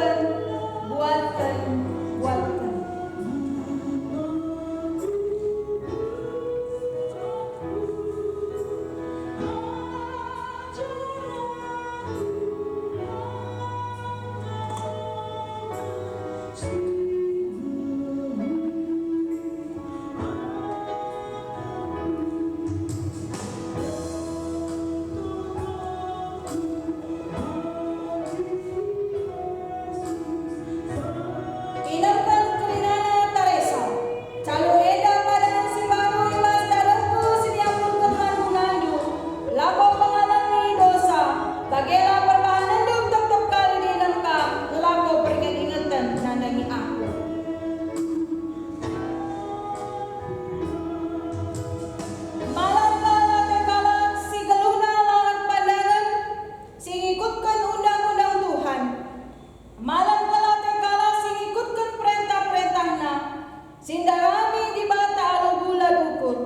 Inamkan kerinana Teresa, calo eda pada si baru ibas dalamku siniapurkan mangunandu, lago mengalami dosa, bagela perbahanan duk tetap kali dinamkam, lago peringat-ingatan nandani aku. Malam kala kekalan si geluna lawan pandangan, si ngikutkan undang-undang Tuhan. Malam kala kekala si ngikutkan perintah-perintahna, sindarami di bata alu gula dukun.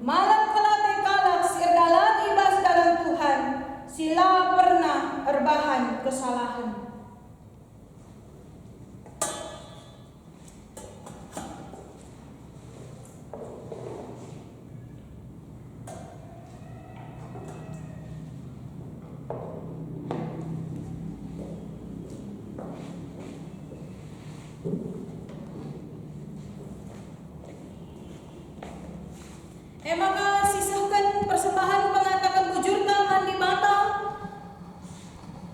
Malam kala kekala si erdalan ibas dalam Tuhan, sila pernah erbahan kesalahan. Maka sisahkan persembahan pengatakan bujur tangan di bata.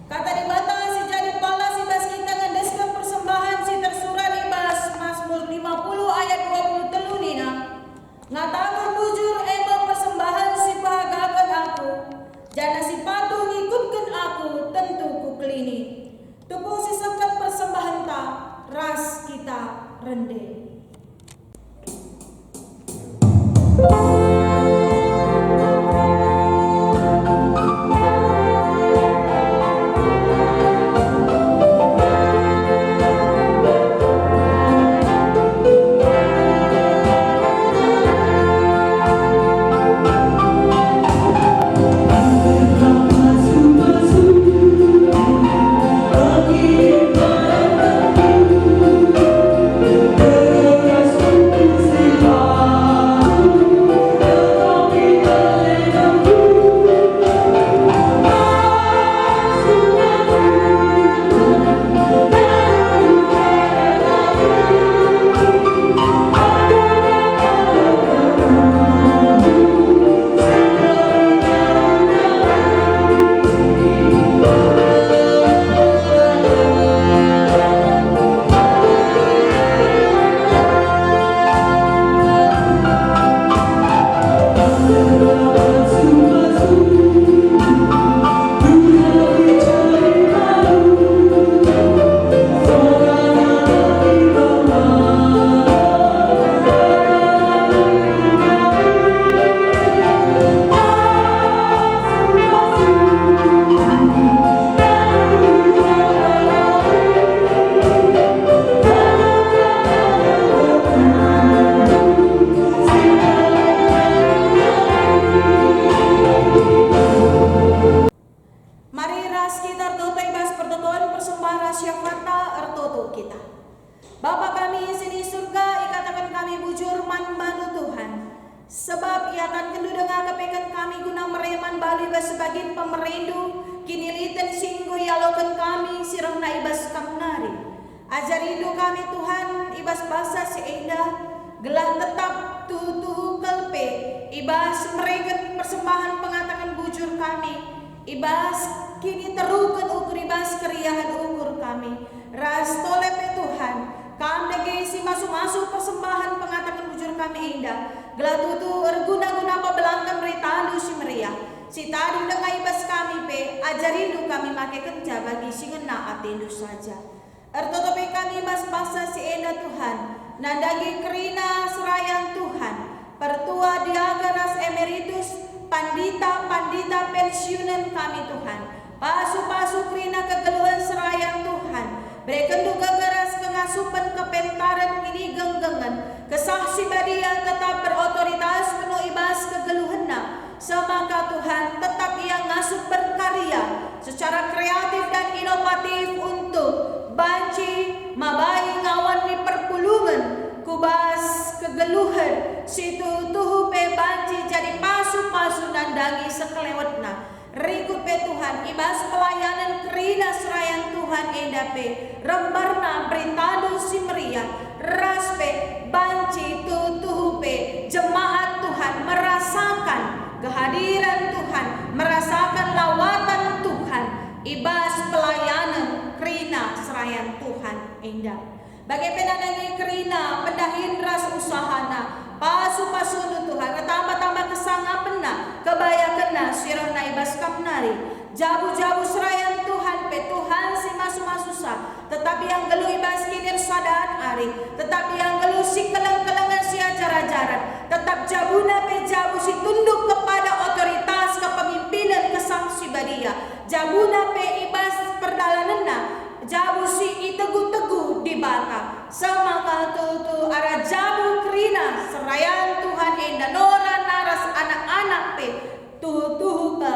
Kata di bata si jadi pala si bas kita ngedeskan persembahan si tersurat di bas Mazmur 50 ayat 23 nina. Ngatakan bujur persembahan si bahagakan aku. Jana si patu ngikutkan aku tentu ku kelini. Tupung sisahkan persembahan ta ras kita rende. sumara syafata ertoto kita. Bapa kami sini surga, ikatakan kami bujur man banu Tuhan. Sebab ia tan kendu dengar kepekan kami guna mereman bali sebagian pemerindu. Kini liten singgo yalokan kami sirang na ibas kamnari. Ajarindo kami Tuhan ibas basa seindah. Gelah tetap tutuh kelpe. Ibas mereket persembahan pengatakan bujur kami. Ibas kini terukan ukur ibas keriahan ukur kami. Ras tolepe Tuhan. Kami si masuk-masuk persembahan pengatakan bujur kami indah. Gelah tutu erguna-guna pebelangkan beritandu si meriah. Si tadi dengan ibas kami pe. Ajarindu kami make kenca bagi si ngena atindu saja. Ertotopi kami ibas basa si enda Tuhan. Nandagi kerina serayan Tuhan. Pertua diagaras emeritus. Pandita-pandita pensiunan kami Tuhan. Pasu-pasu kerina kegeluhan serayan Tuhan. Berekendu gagaras pengasupan kepentaran kini genggengan. Kesaksi badia tetap berotoritas penuh ibas kegeluhanna. Semaka Tuhan tetap ia ngasup berkarya secara kreatif dan inovatif untuk banci mabai ngawan di perpulungan. Kubas kegeluhan situ tuhu pe banci jadi pasu-pasu dan dagi sekelewetna. Rikut pe Tuhan ibas pelayanan kerina serayan Tuhan endape rembarna beritado si meriah raspe banci tuhu pe jemaat Tuhan merasakan kehadiran Tuhan, merasakan lawatan Tuhan ibas pelayanan kerina serayan Tuhan endah. Bagai penandangi kerina pendahin ras usahana pasu-pasu Tuhan ketambah-tambah kesangapena kebaya kena sirona ibas kapnari jabu-jabu serayan Tuhan pe Tuhan si masu-masusa tetapi yang gelu ibas kinir sadaan ari tetapi yang gelu si keleng-kelengan si ajar-ajaran tetap jabuna pe jabu si tunduk kepada otoritas kepemimpinan kesaksi badia jabuna pe ibas perdalanena jabu si itegu-tegu di bata semaka tutu ara jabu kerina serayan Tuhan enda nora naras anak-anak pe tuhu ke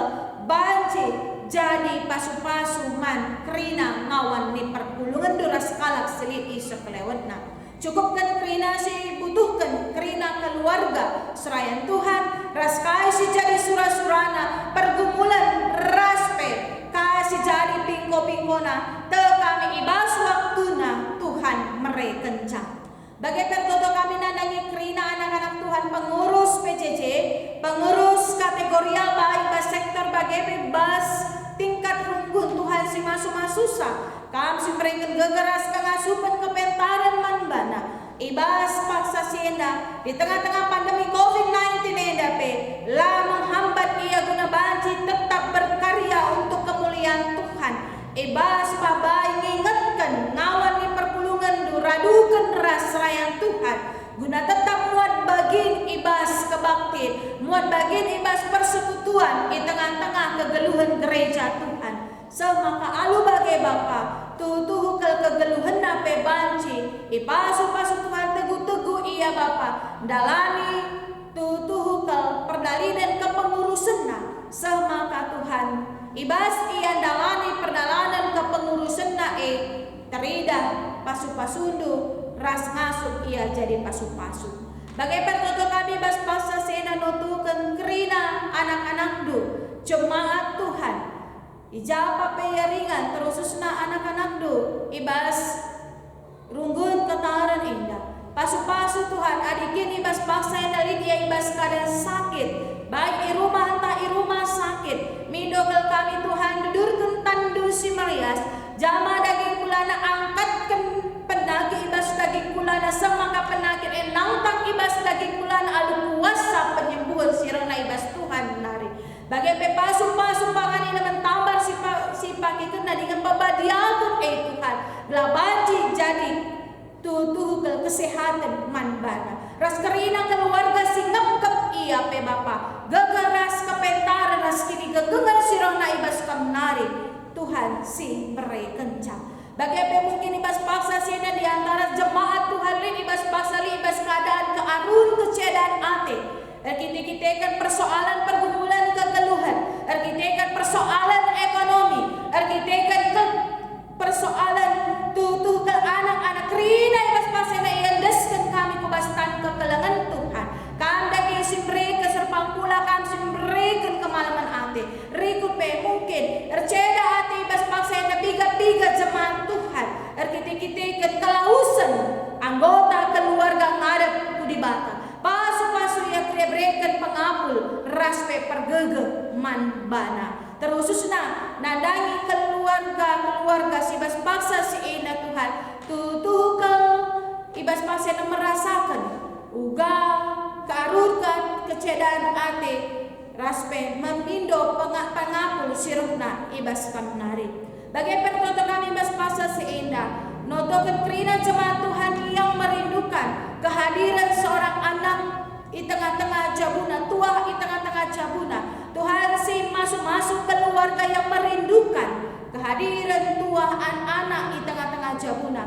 banci jadi pasu-pasu man kerina ngawan ni perpulungan duras kalak seliti sekelewetna cukupkan kerina si butuhkan kerina keluarga serayan Tuhan raskai si jadi surah-surana pergumulan raspe kasih jadi pingko-pingkona te kami ibas waktuna Tuhan merekencang. Bagai pertoto kami nandangi kerina anak-anak Tuhan pengurus PJJ, pengurus kategorial baik bas sektor bagai bebas tingkat runggun Tuhan si masu-masusa. Kami si mereka gegeras kengasupan kepentaran manbana. Ibas paksa sienda di tengah-tengah pandemi COVID-19 endape lah menghambat ia guna banci tetap berkarya untuk kemuliaan Tuhan. Ibas pabai ngingetkan ngawan di perpulungan duradukan ras rayan Tuhan guna tetap muat bagin ibas kebaktiin muat bagin ibas persekutuan di tengah-tengah kegeluhan gereja Tuhan. Semaka alu bagai Bapa tuh kegeluhan nape banci ipasu-pasu Tuhan tegu-tegu iya Bapa dalani tuh perdalinan kepengurusanna semaka Tuhan ibas iya dalani perdalanan kepengurusanna teridah pasu-pasundu ras ngasup ia jadi pasu-pasu bagai pertoto kami bas pasa sena notukan kerina anak-anak du jemaat Tuhan ijapa peyaringan terususna anak-anak du ibas runggun ketaran indah pasu-pasu Tuhan adikin ibas paksa yang dari dia ibas kadang sakit baik i rumah entah i rumah sakit midogel kami Tuhan dudurkan tandu si Marias jama daging kulana angkatkan penagih ibas daging kulana semaka penyakit nangtang ibas daging kulana alu kuasa penyembuhan sirana ibas Tuhan nari bagai pepasu-pasu pangan ini mentambar si pagi kena dengan pembadiakun Tuhan labanji jadi tuh kesehatan manbana ras kerina keluarga si ngepkep iya pe Bapa gegeras kepentaran ras kini gegengan sirona ibas kamnari Tuhan si beri kencang bagaimana mungkin ibas paksa siena di antara jemaat Tuhan ini ibas paksa ibas keadaan kearun kecedaan ate Erkitekan persoalan pergumulan kegeluhan, erkitekan persoalan ekonomi, erkitekan persoalan bana. Terkhususna nadangi keluarga sibas paksa si ena Tuhan. Tutuhkel ibas paksa na merasakan uga kearurkan kecedaan ate raspe memindo pangapul sirupna ibas kamnari. Bagai pertoto kami ibas paksa si enda notokan kerina jemaat Tuhan yang merindukan kehadiran seorang anak di tengah-tengah jabuna, tua di tengah-tengah jabuna. Tuhan si masuk-masuk keluarga yang merindukan kehadiran tua anak di tengah-tengah jabuna.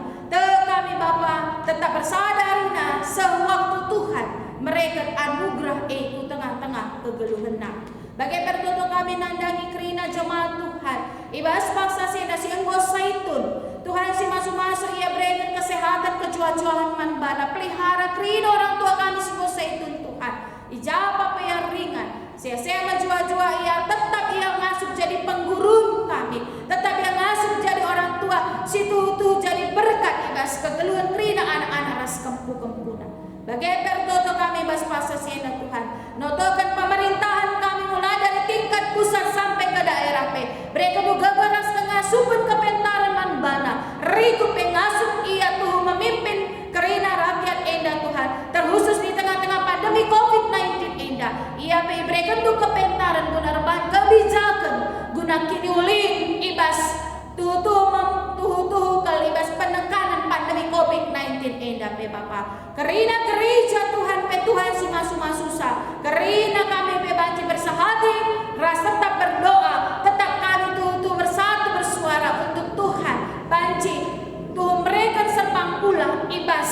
Kami Bapa tetap bersadarina sewaktu Tuhan mereka anugerah ku tengah-tengah kegeluhena. Bagai pertutup kami nandangi kerina jemaat Tuhan ibas paksa senda si enggo saitun Tuhan si masuk-masuk ia berikan kesehatan kejua-juahan manbana. Pelihara kerina orang tua kami si enggo saitun Tuhan. Ijabah yang ringan sia-sia menjua-jua ia tetap ia ngasuh jadi pengguru kami. Tetap ia ngasuh jadi orang tua si tuh jadi berkat ibas kegeluhan kerina anak-anak ras kempu-kempuna. Bagai pertoto kami bas paksa siena Tuhan. Notokan pemerintahan kami mulai dari tingkat pusat sampai ke daerah P. Mereka juga beras pengasupan kepentaran manbana. Riku pengasup ia tuh memimpin kerina rakyat enda Tuhan. Terkhusus di tengah-tengah pandemi COVID-19 enda. Ia mereka tuh kepentaran guna reban kebijakan. Guna kini ulin ibas tuh kalibas penekanan pandemi COVID-19 enda pe Bapa. Kerina gereja Tuhan si masuk-masusah. Kerina kami pe banci bersahati, ras tetap berdoa, tetap kami tuh bersatu bersuara untuk Tuhan. Banci tuh mereka serpang pula ibas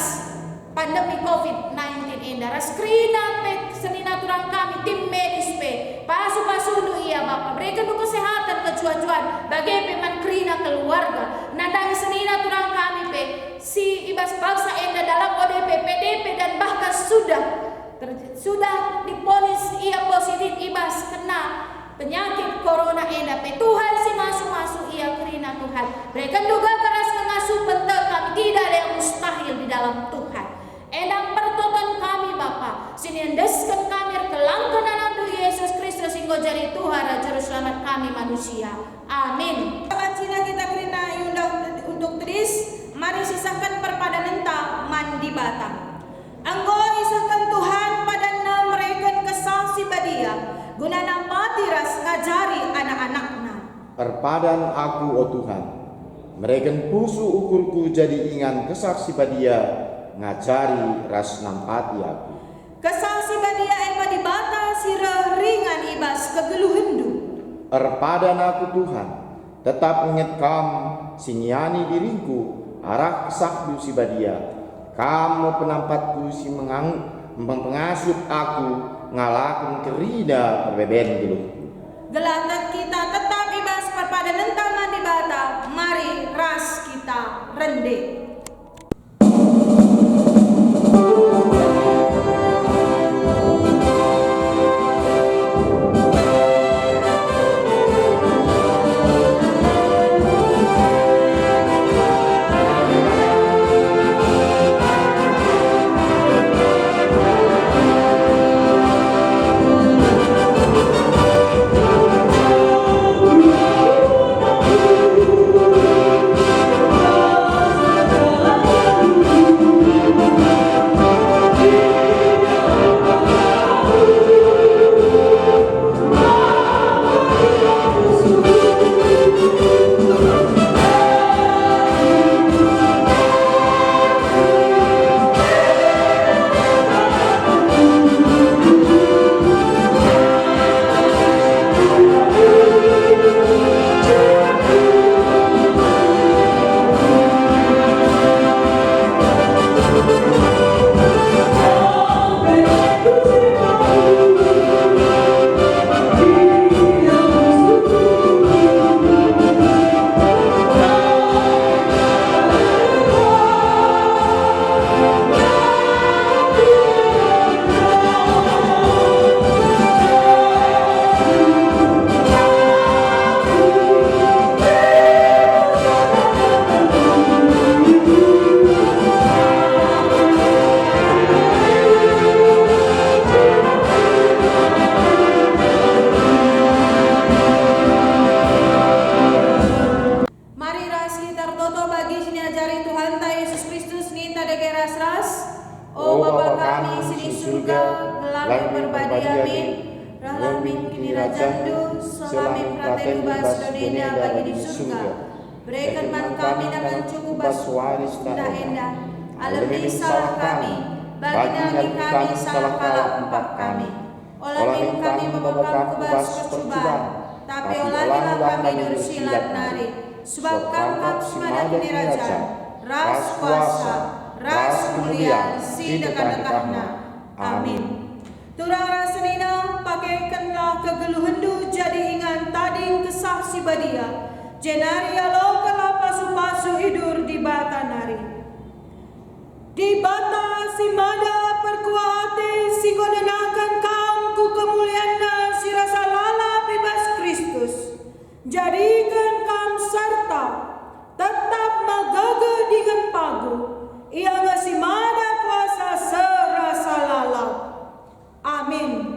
pandemi COVID-19 enda. Ras kerina pe senina turang kami tim medis pe pasu-pasunu iya Bapa. Mereka tuh kesehatan kejuan-juan bagi peman kerina keluarga. Nadangi senina turang kami pe si ibas bangsa enda dalam ODP, PDP dan bahkan sudah diponis ia positif ibas kena penyakit corona enda pe. Tuhan si masuk-masuk ia kerina Tuhan. Mereka juga keras mengasuh bentuk kami tidak ada yang mustahil di dalam Tuhan. Endang pertoton kami Bapa. Sini endeskan kami kelangkan anak Yesus Kristus hingga jadi Tuhan dan Juru Selamat kami manusia. Amin. Cina kita kerina untuk tulis. Mari sisakan perpadanan ta mandi batang. Anggo isakan Tuhan pada mereka kesal si badia. Guna nampati ras ngajari anak-anakna. Perpadan aku, oh Tuhan, mereken pusu ukurku jadi ingan kesaksi badia, ngajari ras nampati aku. Kesal si badia ema di bata sira ringan ibas kegeluhendu. Perpadan aku Tuhan, tetap ingat kam singiani diriku, arah kesakdu si badia. Kamu penampatku si mengasup aku, ngalakan kerida perbeben dulu. Gelagat kita tetap ibas perpadanan taman di bata. Mari ras kita rende. dari Tuhan ta Yesus Kristus ni tadege ras-ras. O O Bapa Bapa kami sini surga, gelami berbadi amin. Rahalamin kini rajandu, selamin praten bas donenda bagi di surga. Berikan man kami dengan cukup bas waris dah endah. Alami salah kami, bagi kami salah kalah empat kami. Olamin kami membekam kubas percobaan, tapi olamilah kami dari silat nari. Sebab kangkap semada kini raja, ras kuasa, ras kemuliaan, si dekat-dekatna. Amin. Turang rasenina pakaikanlah kegeluhendu jadi ingan tading kesah si badia. Jenaria lo kala pasu-pasu hidur di bata nari. Di bata si mada perkuate si godenakan kam ku kemuliaan si rasa lala bebas Kristus. Jadikan kam serta tetap magaga dengan pagu. Ia ngasi mada kuasa serasa lala. Amin.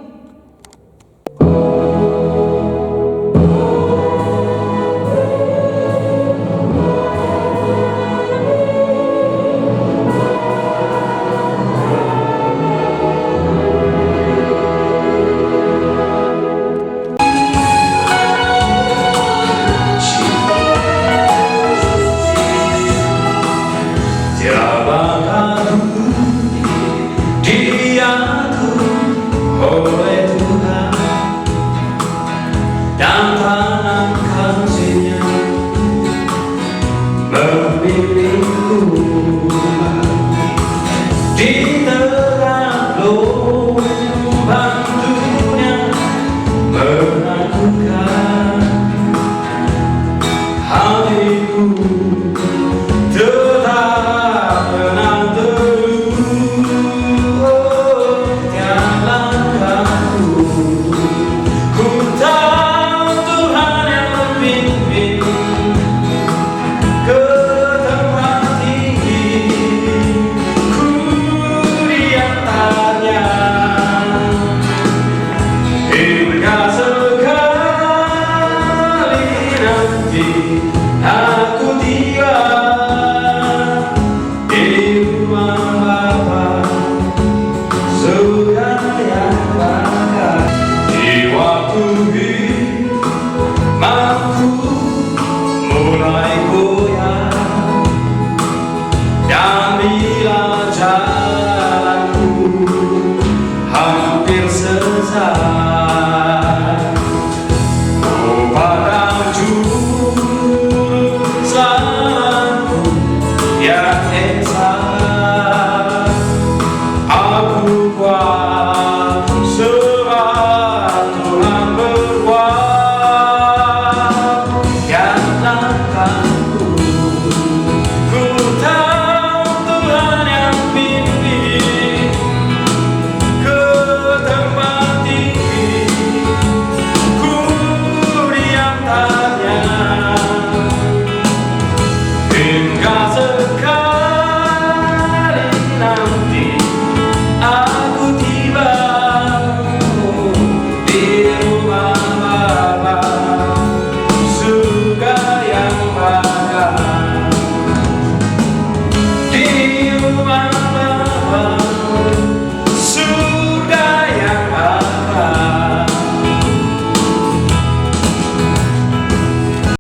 Tuhan berkuasa, yang langkah